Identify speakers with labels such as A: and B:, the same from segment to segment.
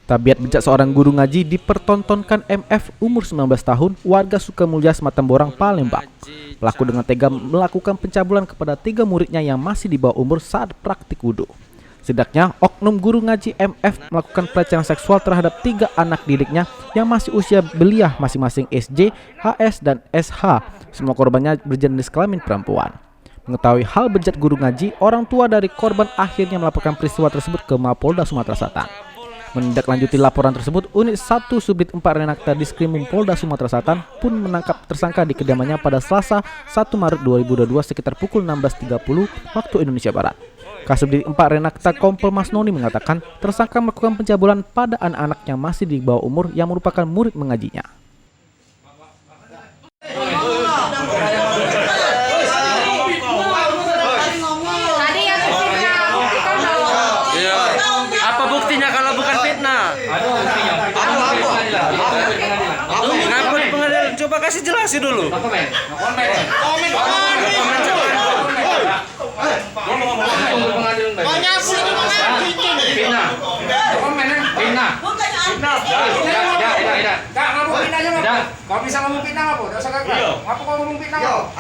A: Tabiat bejat seorang guru ngaji dipertontonkan MF umur 19 tahun, warga Sukamulya, Sematang, Palembang. Pelaku dengan tega melakukan pencabulan kepada 3 muridnya yang masih di bawah umur saat praktik wudhu. Setidaknya, oknum guru ngaji MF melakukan pelecehan seksual terhadap 3 anak didiknya yang masih usia belia masing-masing SD, HS, dan SH. Semua korbannya berjenis kelamin perempuan. Mengetahui hal bejat guru ngaji, orang tua dari korban akhirnya melaporkan peristiwa tersebut ke Mapolda Sumatera Selatan. Menindaklanjuti laporan tersebut, Unit 1 Subdit 4 Renakta Diskrimum Polda Sumatera Selatan pun menangkap tersangka di kediamannya pada Selasa 1 Maret 2022 sekitar pukul 16.30 waktu Indonesia Barat. Kasubdit 4 Renakta Kompol Mas Noni mengatakan tersangka melakukan pencabulan pada anak-anak yang masih di bawah umur yang merupakan murid mengajinya.
B: Apa buktinya kalau bukan fitnah?
C: Ada buktinya.
B: Ngapa di pengadilan? Coba kasih jelasin dulu.
C: Komen. Kau bisa ngomong fitnah apa? Enggak usah kakak. Ngapa kau ngomong fitnah apa?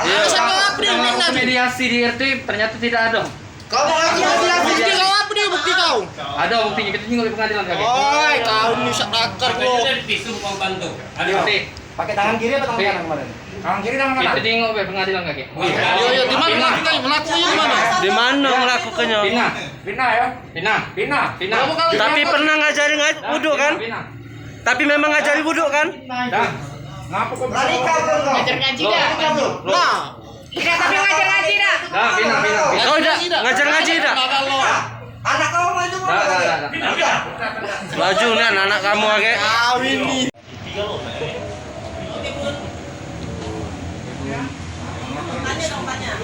C: Mediasi di RT ternyata tidak ada.
D: Kau mau lagi bukti kau apa dia bukti kau?
C: Ada buktinya, kita tinggal di pengadilan kakek.
D: Oi, kau nyusak nakar kau.
E: Tisu mau bantu.
C: Ada bukti.
D: Pakai tangan kiri atau tangan kanan kemarin?
C: Tangan kiri tangan kanan. Kita tinggal di pengadilan kakek.
D: Yo, di mana melakukannya mana?
B: Di mana melakukannya?
C: Fitnah ya? Fitnah.
B: Tapi pernah ngajarin wudhu kan? Tapi memang ngajari wudhu kan?
C: Dah. Ngapa kau bisa
D: Ngajar ngaji dah. Nah,
F: Tidak, tapi ngajar ngaji dah.
C: Dah, fitnah.
B: Kau udah ngajar ngaji dah?
D: anak kau maju mana?
B: Laju nih anak kamu ake.
D: Kawin nih.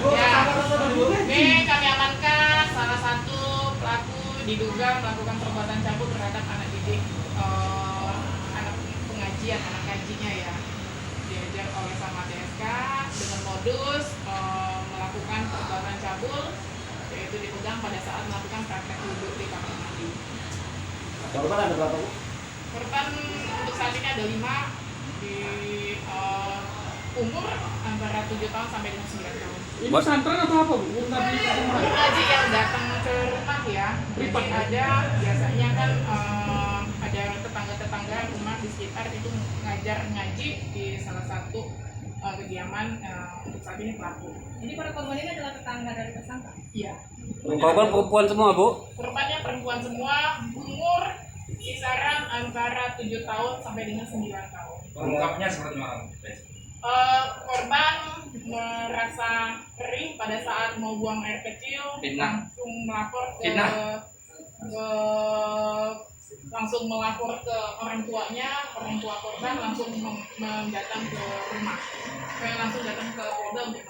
F: Ya, ini kami amankan salah satu pelaku diduga melakukan perbuatan cabul terhadap anak didik anak pengajian, anak ngajinya ya. Diajar oleh sama TSK dengan modus melakukan perbuatan cabul, yaitu dipegang pada saat melakukan praktek wudhu di kamar mandi.
D: Korban ada berapa, Bu?
F: Korban untuk saat ini ada 5 di umur antara 7 tahun sampai dengan 9 tahun.
C: Ini pesantren atau apa, Bu?
F: Ngaji yang datang ke rumah ya. Jadi ada biasanya kan ada tetangga-tetangga rumah di sekitar itu ngajar ngaji di salah satu kediaman untuk saat ini pelaku.
G: Jadi para korban ini adalah tetangga dari tersangka?
F: Iya.
B: Korban perempuan semua, Bu?
F: Korbannya perempuan semua, umur kisaran antara 7 tahun sampai dengan 9 tahun.
C: Pengungkapnya seperti mana?
F: Korban merasa kering pada saat mau buang air kecil, langsung melapor ke orang tuanya, orang tua korban langsung datang ke rumah, langsung datang ke Polda untuk